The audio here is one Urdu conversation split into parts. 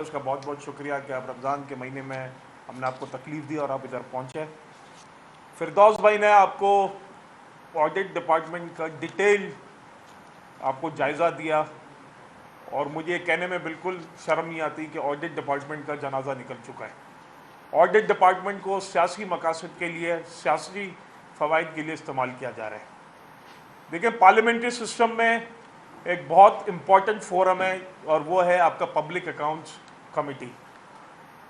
اس کا بہت بہت شکریہ کہ آپ رمضان کے مہینے میں ہم نے آپ کو تکلیف دی اور آپ ادھر پہنچے۔ فردوس بھائی نے آپ کو آڈٹ ڈپارٹمنٹ کا ڈیٹیل آپ کو جائزہ دیا، اور مجھے یہ کہنے میں بالکل شرم نہیں آتی کہ آڈٹ ڈپارٹمنٹ کا جنازہ نکل چکا ہے۔ آڈٹ ڈپارٹمنٹ کو سیاسی مقاصد کے لیے، سیاسی فوائد کے لیے استعمال کیا جا رہا ہے۔ دیکھیں، پارلیمنٹری سسٹم میں ایک بہت امپورٹنٹ فورم ہے، اور وہ ہے آپ کا پبلک اکاؤنٹس کمیٹی،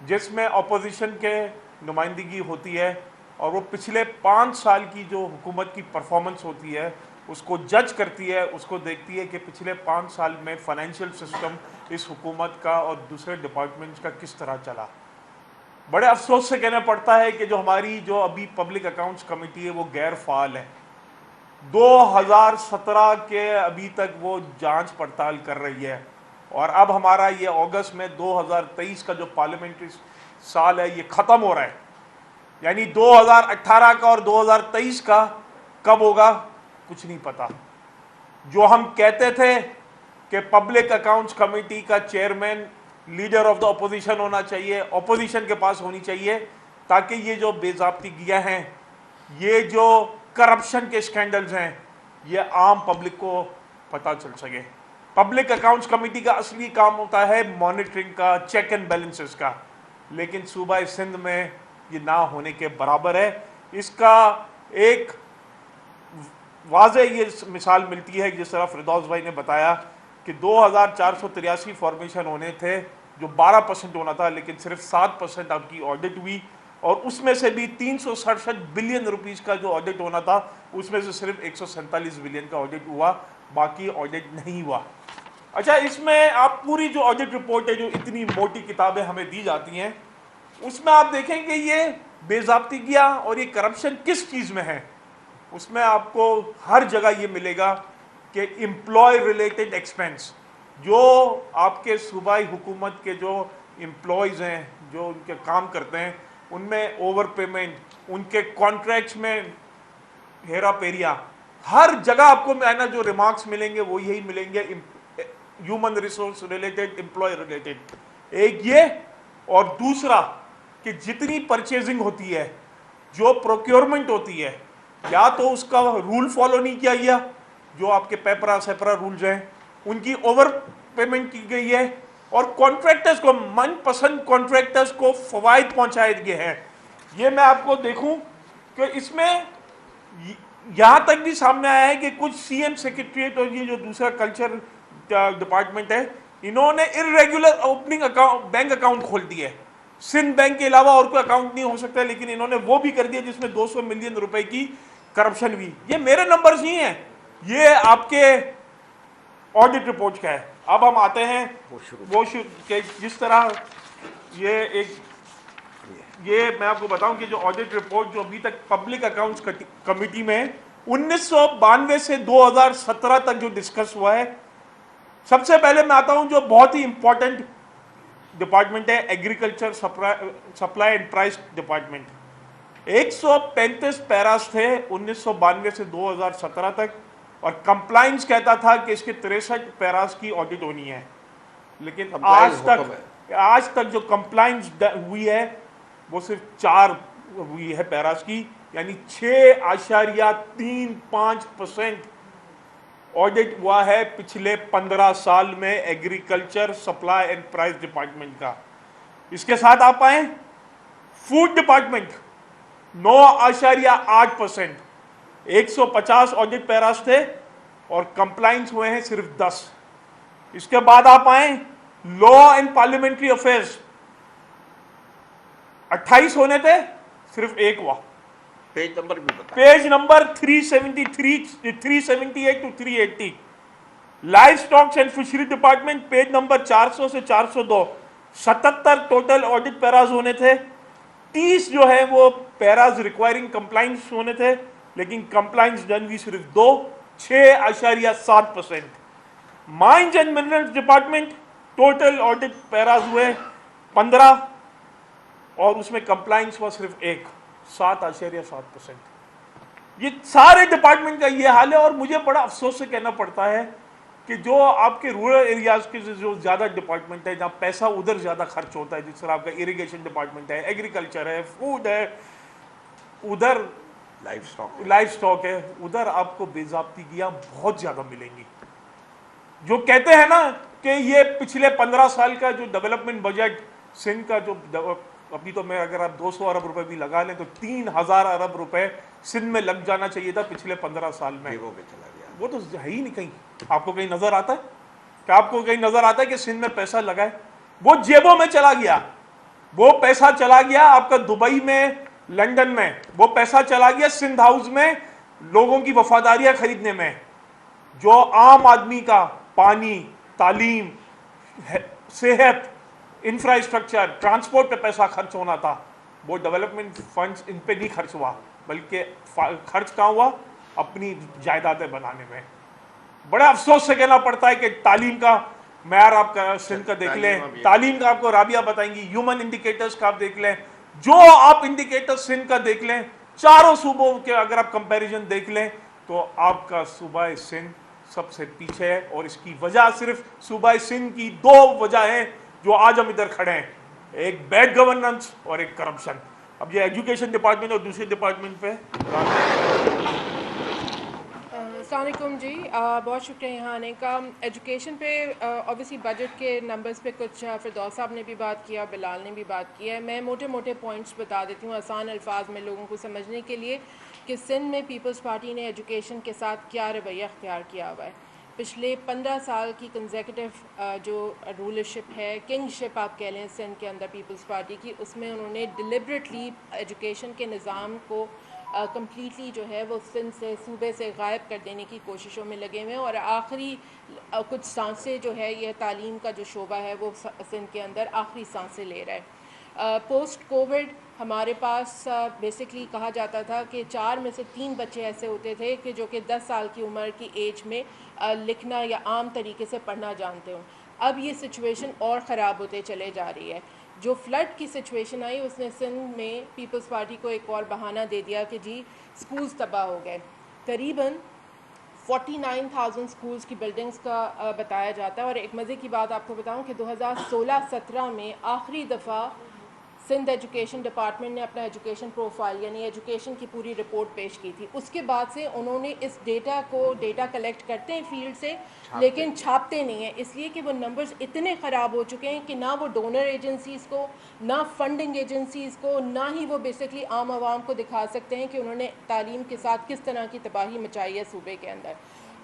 جس میں اپوزیشن کے نمائندگی ہوتی ہے، اور وہ پچھلے 5 سال کی جو حکومت کی پرفارمنس ہوتی ہے اس کو جج کرتی ہے، اس کو دیکھتی ہے کہ پچھلے 5 سال میں فائنینشیل سسٹم اس حکومت کا اور دوسرے ڈپارٹمنٹس کا کس طرح چلا۔ بڑے افسوس سے کہنا پڑتا ہے کہ جو ہماری جو ابھی پبلک اکاؤنٹس کمیٹی ہے وہ غیر فعال ہے۔ 2017 کے ابھی تک وہ جانچ پڑتال کر رہی ہے، اور اب ہمارا یہ اگست میں 2023 کا جو پارلیمنٹری سال ہے یہ ختم ہو رہا ہے، یعنی 2018 کا اور 2023 کا کب ہوگا کچھ نہیں پتا۔ جو ہم کہتے تھے کہ پبلک اکاؤنٹس کمیٹی کا chairman leader of the opposition ہونا چاہیے، اپوزیشن کے پاس ہونی چاہیے، تاکہ یہ جو بے ضابطگیاں ہیں، یہ جو کرپشن کے اسکینڈلز ہیں، یہ عام پبلک کو پتہ چل سکے۔ پبلک اکاؤنٹس کمیٹی کا اصلی کام ہوتا ہے مانیٹرنگ کا، چیک اینڈ بیلنسز کا، لیکن صوبہ سندھ میں یہ نہ ہونے کے برابر ہے۔ اس کا ایک واضح یہ مثال ملتی ہے، جس طرح فردوس بھائی نے بتایا کہ 2483 فارمیشن ہونے تھے، جو 12% ہونا تھا، لیکن صرف 7% آپ کی آڈٹ ہوئی، اور اس میں سے بھی 367 بلین روپیز کا جو آڈٹ ہونا تھا، اس میں سے صرف 147 بلین کا آڈٹ ہوا، باقی آڈٹ نہیں ہوا۔ اچھا، اس میں آپ پوری جو آڈٹ رپورٹ ہے، جو اتنی موٹی کتابیں ہمیں دی جاتی ہیں، اس میں آپ دیکھیں کہ یہ بے ضابطگیاں اور یہ کرپشن کس چیز میں ہے۔ اس میں آپ کو ہر جگہ یہ ملے گا کہ امپلائی ریلیٹڈ ایکسپینس، جو آپ کے صوبائی حکومت کے جو امپلائیز ہیں، جو ان کے کام کرتے ہیں، ان میں اوور پیمنٹ، ان کے کانٹریکٹس میں ہیرا پھیریا، ہر جگہ آپ کو جو ریمارکس ملیں گے وہ یہی ملیں گے، human resource related, employee related. ایک یہ، اور دوسرا کہ جتنی پرچیزنگ ہوتی ہے، جو پروکیورمنٹ ہوتی ہے، یا تو اس کا رول فالو نہیں کیا گیا، جو آپ کے پیپرا سیپرا رولز ہیں، ان کی اوور پیمنٹ کی گئی ہے، اور کانٹریکٹرز کو، من پسند کانٹریکٹرز کو فوائد پہنچائے گئے ہیں۔ یہ میں آپ کو دیکھوں کہ اس میں یہاں تک بھی سامنے آیا ہے کہ کچھ سی ایم سیکریٹریٹ اور یہ جو دوسرا کلچر ڈپارٹمنٹ ہے، انہوں نے ارریگولر اوپننگ بینک اکاؤنٹ کھول دیے۔ سندھ بینک کے علاوہ اور کوئی اکاؤنٹ نہیں ہو سکتا، لیکن انہوں نے وہ بھی کر دیا جس میں 200 ملین روپے کی کرپشن ہوئی۔ یہ میرے نمبرز نہیں ہیں، یہ آپ کے آڈٹ رپورٹ کا ہے۔ اب ہم آتے ہیں کہ جس طرح یہ میں آپ کو بتاؤں کہ جو آڈٹ رپورٹ جو ابھی تک پبلک اکاؤنٹس کمیٹی میں 1992 سے 2017 تک جو ڈسکس ہوا ہے، سب سے پہلے میں آتا ہوں جو بہت ہی امپورٹنٹ ڈپارٹمنٹ ہے، agriculture supply and price department. 135 پیراز تھے 1992 سے 2017 تک، اور کمپلائنس کہتا تھا کہ اس کے 63 پیراز کی آڈٹ ہونی ہے، لیکن آج تک جو کمپلائنس ہوئی ہے وہ صرف 4 ہوئی ہے پیراز کی، یعنی 6.35% آڈٹ ہوا ہے پچھلے 15 سال میں agriculture supply and price department کا۔ اس کے ساتھ آپ آئیں فوڈ ڈپارٹمنٹ، 9.8%، 150 آڈٹ پیراز تھے اور کمپلائنس ہوئے ہیں صرف 10۔ اس کے بعد آپ آئیں لا اینڈ پارلیمنٹری افیئرز، 28 ہونے تھے، صرف 1 ہوا۔ پیج نمبر بھی بتا، page number 378 to 380۔ Life stocks and fishery department, page number 400 سے 402، 77 ٹوٹل آڈٹ پیراز ہونے تھے، 30 جو ہے وہ پیراز ریکوائرنگ کمپلائنس ہونے تھے، لیکن کمپلائنس ڈن بھی صرف 2، 6.7%۔ Mines and minerals department, total audit paras ہوئے 15، اور اس میں کمپلائنس ہوا صرف 1، 7.7%۔ یہ سارے ڈپارٹمنٹ کا یہ حال ہے، اور مجھے بڑا افسوس سے کہنا پڑتا ہے کہ جو آپ کے رورل ایریاز کے جو زیادہ ڈپارٹمنٹ ہے، جہاں پیسہ ادھر زیادہ خرچ ہوتا ہے، جس طرح آپ کا اریگیشن ڈپارٹمنٹ ہے، ایگریکلچر ہے، فوڈ ہے، ادھر لائف سٹاک ہے، ادھر آپ کو بے ضابطگیاں بہت زیادہ ملیں گی. جو کہتے ہیں نا کہ یہ پچھلے 15 سال کا جو ڈیولپمنٹ بجٹ سندھ کا جو ابھی تو میں اگر آپ 200 ارب روپے بھی لگا لیں تو 3000 ارب روپے سندھ میں لگ جانا چاہیے تھا پچھلے 15 سال میں. وہ تو ہے ہی نہیں کہیں. آپ کو کہیں نظر آتا ہے کہ آپ کو کہیں نظر آتا ہے کہ سندھ میں پیسہ لگا ہے؟ وہ جیبوں میں چلا گیا. وہ پیسہ چلا گیا آپ کا دبئی میں، لنڈن میں. وہ پیسہ چلا گیا سندھ ہاؤس میں لوگوں کی وفاداریاں خریدنے میں. جو عام آدمی کا پانی، تعلیم، صحت، انفراسٹرکچر، ٹرانسپورٹ پہ پیسہ خرچ ہونا تھا، وہ ڈیولپمنٹ فنڈز ان پہ نہیں خرچ ہوا، بلکہ خرچ کہاں ہوا؟ اپنی جائیدادیں بنانے میں. بڑے افسوس سے کہنا پڑتا ہے کہ تعلیم کا معیار آپ کا سندھ کا دیکھ لیں، تعلیم کا آپ کو رابعہ بتائیں گی، ہیومن انڈیکیٹرز کا آپ دیکھ لیں، جو آپ انڈیکیٹر سندھ کا دیکھ لیں، چاروں صوبوں کے اگر آپ کمپیریزن دیکھ لیں تو آپ کا صوبہ سندھ سب سے پیچھے ہے. اور اس کی وجہ صرف صوبہ سندھ کی 2 وجہ ہیں جو آج ہم ادھر کھڑے ہیں، ایک بیڈ گورننس اور ایک کرپشن. اب یہ ایجوکیشن ڈپارٹمنٹ اور دوسرے ڈپارٹمنٹ پہ السلام علیکم جی، بہت شکریہ یہاں آنے کا. ایجوکیشن پہ اوبیسلی بجٹ کے نمبرز پہ کچھ فردوس صاحب نے بھی بات کیا، بلال نے بھی بات کیا ہے. میں موٹے موٹے پوائنٹس بتا دیتی ہوں آسان الفاظ میں لوگوں کو سمجھنے کے لیے کہ سندھ میں پیپلز پارٹی نے ایجوکیشن کے ساتھ کیا رویہ اختیار کیا ہوا ہے. پچھلے 15 سال کی کنزیکٹیو جو رولرشپ ہے، کنگ شپ آپ کہہ لیں سندھ کے اندر پیپلز پارٹی کی، اس میں انہوں نے ڈیلیبریٹلی ایجوکیشن کے نظام کو کمپلیٹلی جو ہے وہ سندھ سے، صوبے سے غائب کر دینے کی کوششوں میں لگے ہوئے ہیں. اور آخری کچھ سانسیں جو ہے یہ تعلیم کا جو شعبہ ہے وہ سندھ کے اندر آخری سانسیں لے رہا ہے. پوسٹ کووڈ ہمارے پاس بیسکلی کہا جاتا تھا کہ 4 میں سے 3 بچے ایسے ہوتے تھے کہ جو کہ 10 سال کی عمر کی ایج میں لکھنا یا عام طریقے سے پڑھنا جانتے ہوں. اب یہ سچویشن اور خراب ہوتے چلے جا رہی ہے. جو فلڈ کی سچویشن آئی اس نے سندھ میں پیپلز پارٹی کو ایک اور بہانہ دے دیا کہ جی سکولز تباہ ہو گئے. قریباً 49,000 سکولز کی بلڈنگز کا بتایا جاتا ہے. اور ایک مزے کی بات آپ کو بتاؤں کہ 2016-17 میں آخری دفعہ سندھ ایجوکیشن ڈپارٹمنٹ نے اپنا ایجوکیشن پروفائل یعنی ایجوکیشن کی پوری رپورٹ پیش کی تھی. اس کے بعد سے انہوں نے اس ڈیٹا کلیکٹ کرتے ہیں فیلڈ سے لیکن چھاپتے نہیں ہیں، اس لیے کہ وہ نمبرز اتنے خراب ہو چکے ہیں کہ نہ وہ ڈونر ایجنسیز کو، نہ فنڈنگ ایجنسیز کو، نہ ہی وہ بیسکلی عام عوام کو دکھا سکتے ہیں کہ انہوں نے تعلیم کے ساتھ کس طرح کی تباہی مچائی ہے صوبے کے اندر.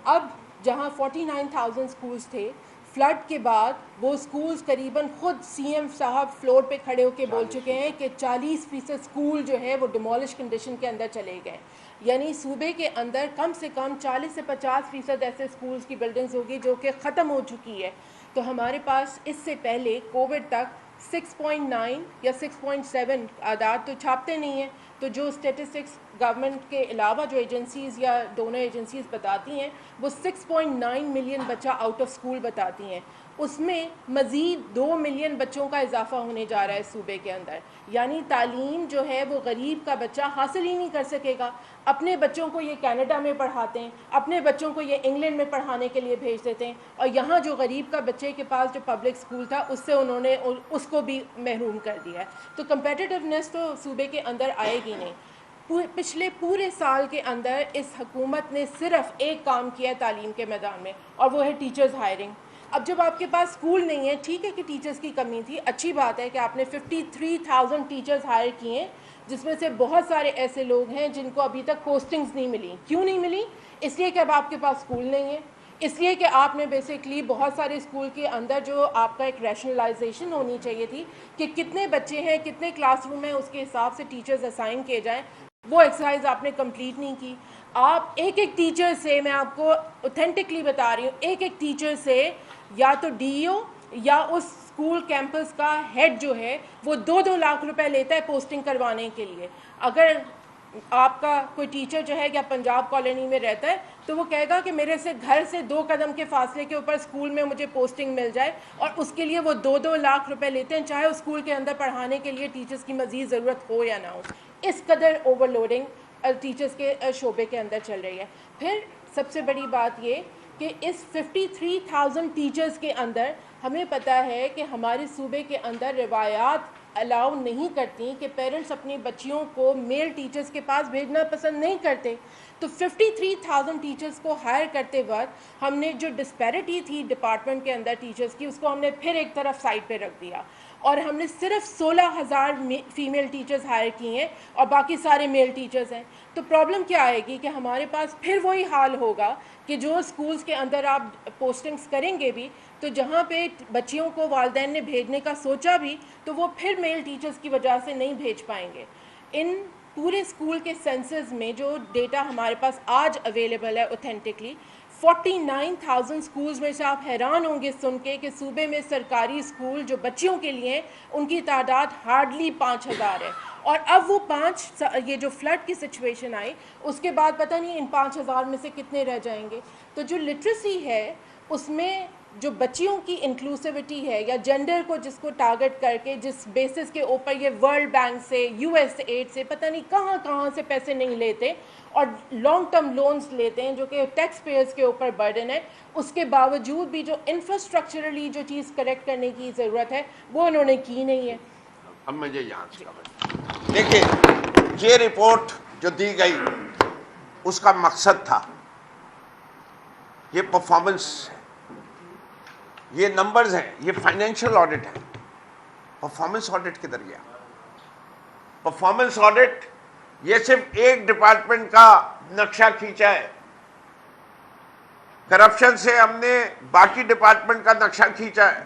اب جہاں 49,000 سکولز تھے، فلڈ کے بعد وہ سکولز قریباً خود سی ایم صاحب فلور پہ کھڑے ہو کے بول چکے ہیں کہ 40% سکول جو ہے وہ ڈیمولش کنڈیشن کے اندر چلے گئے. یعنی صوبے کے اندر کم سے کم 40 سے 50% ایسے سکولز کی بلڈنگز ہوگی جو کہ ختم ہو چکی ہے. تو ہمارے پاس اس سے پہلے کووڈ تک 6.9 یا 6.7 اعداد تو چھاپتے نہیں ہیں. تو جو اسٹیٹسٹکس گورنمنٹ کے علاوہ جو ایجنسیز یا ڈونر ایجنسیز بتاتی ہیں وہ 6.9 ملین بچہ آؤٹ آف اسکول بتاتی ہیں. اس میں مزید 2 ملین بچوں کا اضافہ ہونے جا رہا ہے صوبے کے اندر. یعنی تعلیم جو ہے وہ غریب کا بچہ حاصل ہی نہیں کر سکے گا. اپنے بچوں کو یہ کینیڈا میں پڑھاتے ہیں، اپنے بچوں کو یہ انگلینڈ میں پڑھانے کے لیے بھیج دیتے ہیں، اور یہاں جو غریب کا بچے کے پاس جو پبلک اسکول تھا اس سے انہوں نے اس کو بھی محروم کر دیا ہے. تو کمپیٹیٹیونیس تو صوبے کے اندر آئے گی نہیں. پچھلے پورے سال کے اندر اس حکومت نے صرف ایک کام کیا ہے تعلیم کے میدان میں، اور وہ ہے ٹیچرز ہائرنگ. اب جب آپ کے پاس اسکول نہیں ہے، ٹھیک ہے کہ ٹیچرز کی کمی تھی، اچھی بات ہے کہ آپ نے 53,000 ٹیچرز ہائر کیے ہیں، جس میں سے بہت سارے ایسے لوگ ہیں جن کو ابھی تک پوسٹنگز نہیں ملی. کیوں نہیں ملی؟ اس لیے کہ اب آپ کے پاس اسکول نہیں ہے، اس لیے کہ آپ نے بیسکلی بہت سارے اسکول کے اندر جو آپ کا ایک ریشنلائزیشن ہونی چاہیے تھی کہ کتنے بچے ہیں، کتنے کلاس روم ہیں، اس کے حساب سے ٹیچرز اسائن کیے جائیں، وہ ایکسرسائز آپ نے کمپلیٹ نہیں کی. آپ ایک ایک ٹیچر سے، میں آپ کو اوتھینٹکلی بتا رہی ہوں، ایک ایک ٹیچر سے یا تو ڈی او یا اس اسکول کیمپس کا ہیڈ جو ہے وہ 2-2 لاکھ روپے لیتا ہے پوسٹنگ کروانے کے لیے. اگر آپ کا کوئی ٹیچر جو ہے یا پنجاب کالونی میں رہتا ہے تو وہ کہے گا کہ میرے سے گھر سے 2 قدم کے فاصلے کے اوپر اسکول میں مجھے پوسٹنگ مل جائے، اور اس کے لیے وہ 2-2 لاکھ روپے لیتے ہیں، چاہے اس اسکول کے اندر پڑھانے کے لیے ٹیچرز کی مزید ضرورت ہو یا نہ ہو. اس قدر اوور لوڈنگ ٹیچرز کے شعبے کے اندر چل رہی ہے. پھر سب سے بڑی بات یہ کہ اس 53,000 ٹیچرز کے اندر ہمیں پتہ ہے کہ ہمارے صوبے کے اندر روایات الاؤ نہیں کرتی کہ پیرنٹس اپنی بچیوں کو میل ٹیچرز کے پاس بھیجنا پسند نہیں کرتے. تو 53,000 ٹیچرز کو ہائر کرتے وقت ہم نے جو ڈسپیرٹی تھی ڈپارٹمنٹ کے اندر ٹیچرز کی، اس کو ہم نے پھر ایک طرف سائڈ پہ رکھ دیا اور ہم نے صرف 16,000 فیمیل ٹیچرز ہائر کی ہیں اور باقی سارے میل ٹیچرز ہیں. تو پرابلم کیا آئے گی کہ ہمارے پاس پھر وہی حال ہوگا کہ جو اسکولز کے اندر آپ پوسٹنگز کریں گے بھی تو جہاں پہ بچیوں کو والدین نے بھیجنے کا سوچا بھی تو وہ پھر میل ٹیچرز کی وجہ سے نہیں بھیج پائیں گے. ان پورے اسکول کے سینسز میں جو ڈیٹا ہمارے پاس آج اویلیبل ہے اوتھینٹکلی 49,000 اسکولز میں سے آپ حیران ہوں گے سن کے کہ صوبے میں سرکاری اسکول جو بچیوں کے لیے ہیں ان کی تعداد ہارڈلی 5,000 ہے. اور اب وہ یہ جو فلڈ کی سچویشن آئی اس کے بعد پتہ نہیں ان 5,000 میں سے کتنے رہ جائیں گے. تو جو لٹریسی ہے اس میں جو بچیوں کی انکلوسیوٹی ہے یا جینڈر کو جس کو ٹارگٹ کر کے جس بیسس کے اوپر یہ ورلڈ بینک سے USAID سے پتہ نہیں کہاں کہاں سے پیسے نہیں لیتے اور لانگ ٹرم لونز لیتے ہیں جو کہ ٹیکس پیئرز کے اوپر برڈن ہے، اس کے باوجود بھی جو انفراسٹرکچرلی جو چیز کریکٹ کرنے کی ضرورت ہے وہ انہوں نے کی نہیں ہے. اب مجھے یاد کریں، دیکھیں یہ رپورٹ جو دی گئی اس کا مقصد تھا یہ پرفارمنس ہے، یہ نمبرز ہیں، یہ فائنینشیل آڈٹ ہے. پرفارمنس آڈٹ کدھر گیا؟ پرفارمنس آڈٹ یہ صرف ایک ڈپارٹمنٹ کا نقشہ کھینچا ہے. کرپشن سے ہم نے باقی ڈپارٹمنٹ کا نقشہ کھینچا ہے.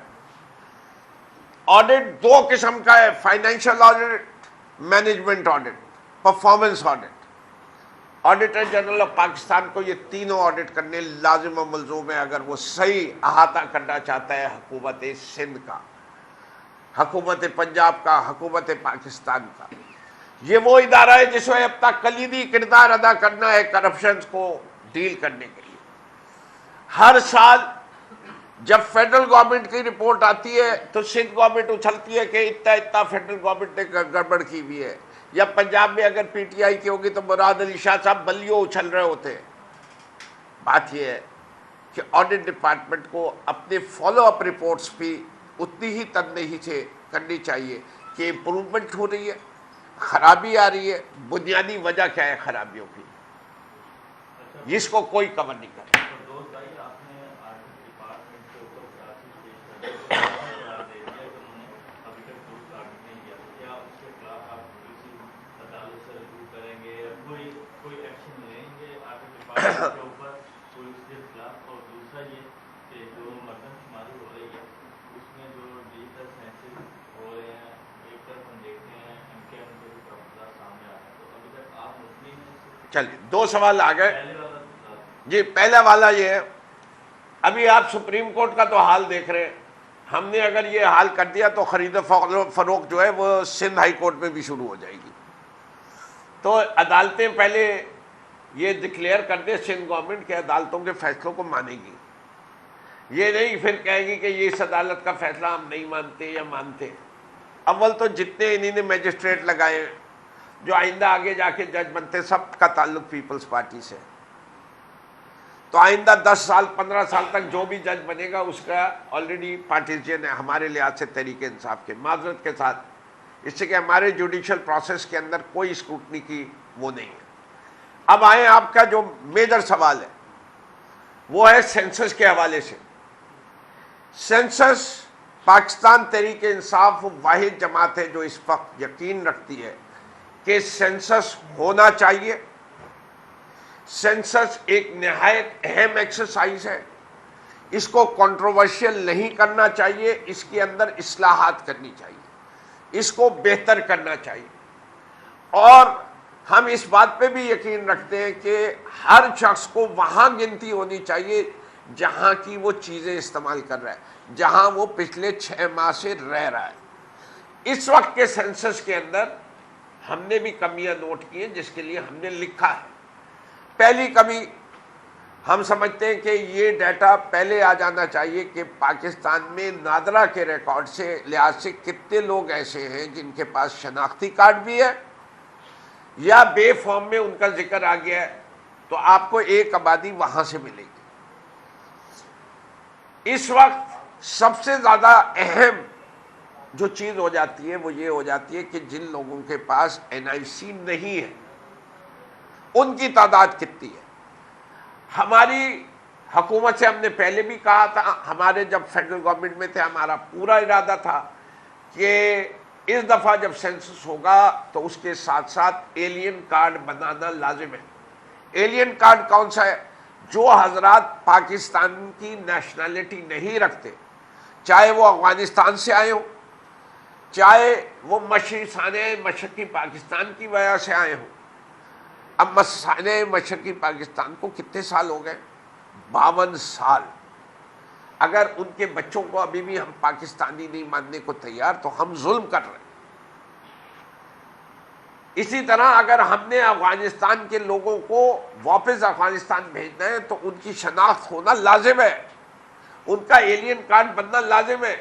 آڈٹ دو قسم کا ہے، financial audit, management audit, performance audit. Auditor general of Pakistan کو یہ تینوں آڈٹ کرنے لازم و ملزوم ہے اگر وہ صحیح احاطہ کرنا چاہتا ہے حکومت سندھ کا، حکومت پنجاب کا، حکومت پاکستان کا. یہ وہ ادارہ ہے جس میں اب تک کلیدی کردار ادا کرنا ہے کرپشن کو ڈیل کرنے کے لیے. ہر سال جب فیڈرل گورنمنٹ کی رپورٹ آتی ہے تو سندھ گورنمنٹ اچھلتی ہے کہ اتنا فیڈرل گورنمنٹ نے گڑبڑ کی ہوئی ہے، یا پنجاب میں اگر PTI کی ہوگی تو مراد علی شاہ صاحب بلیوں اچھل رہے ہوتے ہیں. بات یہ ہے کہ آڈٹ ڈپارٹمنٹ کو اپنے فالو اپ رپورٹس بھی اتنی ہی تندہی سے کرنی چاہیے کہ امپروومنٹ ہو رہی ہے، خرابی آ رہی ہے، بنیادی وجہ کیا ہے خرابیوں کی، جس کو کوئی کور نہیں کرتا. چلیے دو سوال آ گئے. جی پہلا والا یہ ہے، ابھی آپ سپریم کورٹ کا تو حال دیکھ رہے ہیں. ہم نے اگر یہ حال کر دیا تو خرید و فروخت جو ہے وہ سندھ ہائی کورٹ میں بھی شروع ہو جائے گی. تو عدالتیں پہلے یہ ڈکلیئر کر دے سندھ گورنمنٹ کے عدالتوں کے فیصلوں کو مانے گی، یہ نہیں پھر کہے گی کہ یہ اس عدالت کا فیصلہ ہم نہیں مانتے یا مانتے. اول تو جتنے انہی نے میجسٹریٹ لگائے جو آئندہ آگے جا کے جج بنتے سب کا تعلق پیپلز پارٹی سے. تو آئندہ 10 سال 15 سال تک جو بھی جج بنے گا اس کا آلریڈی پارٹیزین ہے ہمارے لحاظ سے تحریک انصاف کے، معذرت کے ساتھ، اس سے کہ ہمارے جوڈیشل پروسیس کے اندر کوئی اسکروٹنی کی وہ نہیں ہے. اب آئیں آپ کا جو میجر سوال ہے وہ ہے سینسس کے حوالے سے. سینسس پاکستان تحریک انصاف واحد جماعت ہے جو اس وقت یقین رکھتی ہے کہ سینسس ہونا چاہیے. سینسس ایک نہایت اہم ایکسرسائز ہے، اس کو کنٹروورشل نہیں کرنا چاہیے، اس کے اندر اصلاحات کرنی چاہیے، اس کو بہتر کرنا چاہیے. اور ہم اس بات پہ بھی یقین رکھتے ہیں کہ ہر شخص کو وہاں گنتی ہونی چاہیے جہاں کی وہ چیزیں استعمال کر رہا ہے، جہاں وہ پچھلے 6 ماہ سے رہ رہا ہے. اس وقت کے سینسس کے اندر ہم نے بھی کمیاں نوٹ کی ہیں جس کے لیے ہم نے لکھا ہے. پہلی کمی ہم سمجھتے ہیں کہ یہ ڈیٹا پہلے آ جانا چاہیے کہ پاکستان میں نادرا کے ریکارڈ سے لحاظ سے کتنے لوگ ایسے ہیں جن کے پاس شناختی کارڈ بھی ہے یا بے فارم میں ان کا ذکر آ گیا ہے، تو آپ کو ایک آبادی وہاں سے ملے گی. اس وقت سب سے زیادہ اہم جو چیز ہو جاتی ہے وہ یہ ہو جاتی ہے کہ جن لوگوں کے پاس NIC نہیں ہے ان کی تعداد کتنی ہے. ہماری حکومت سے ہم نے پہلے بھی کہا تھا، ہمارے جب فیڈرل گورنمنٹ میں تھے ہمارا پورا ارادہ تھا کہ اس دفعہ جب سینسس ہوگا تو اس کے ساتھ ساتھ ایلین کارڈ بنانا لازم ہے. ایلین کارڈ کون سا ہے؟ جو حضرات پاکستان کی نیشنلٹی نہیں رکھتے، چاہے وہ افغانستان سے آئے ہوں، چاہے وہ مشرقی پاکستان کی وجہ سے آئے ہوں. اب مشرقی پاکستان کو کتنے سال ہو گئے؟ 52 سال. اگر ان کے بچوں کو ابھی بھی ہم پاکستانی نہیں ماننے کو تیار تو ہم ظلم کر رہے ہیں. اسی طرح اگر ہم نے افغانستان کے لوگوں کو واپس افغانستان بھیجنا ہے تو ان کی شناخت ہونا لازم ہے، ان کا ایلین کارڈ بننا لازم ہے.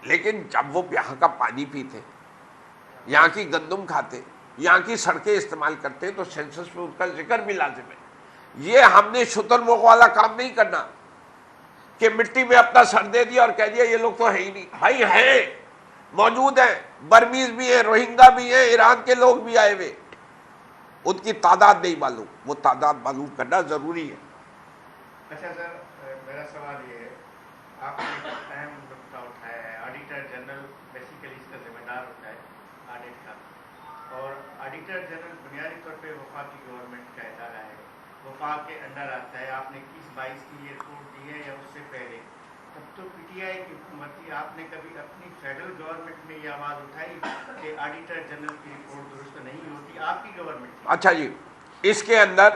لیکن جب وہ یہاں کا پانی پیتے، یہاں کی گندم کھاتے، یہاں کی سڑکیں استعمال کرتے تو سینسس میں ان کا ذکر بھی لازم ہے. یہ ہم نے شتر مکھ والا کام نہیں کرنا کہ مٹی میں اپنا سر دے دیا اور کہہ دیا یہ لوگ تو ہے ہی نہیں. بھائی ہیں، موجود ہیں، برمیز بھی ہیں، روہنگا بھی ہیں، ایران کے لوگ بھی آئے ہوئے. ان کی تعداد نہیں معلوم، وہ تعداد معلوم کرنا ضروری ہے. اچھا سر، میرا سوال یہ ہے، آپ نے ایک اہم نقطہ اٹھایا ہے، آڈیٹر جنرل بیسیکلی اس کا ذمہ دار ہوتا ہے آڈٹ کا، اور آڈیٹر جنرل بنیادی طور پہ وفاقی گورنمنٹ کا ادارہ ہے، وفاق کے انڈر آتا ہے. آپ نے 21-22 کی یہ رپورٹ دی ہے یا اس سے پہلے؟ تب تو PTI کی حکومت تھی، آپ نے کبھی اپنی فیڈرل گورنمنٹ میں یہ آواز اٹھائی کہ آڈیٹر جنرل کی رپورٹ درست نہیں ہوتی؟ آپ کی گورنمنٹ تھی. اچھا جی، اس کے اندر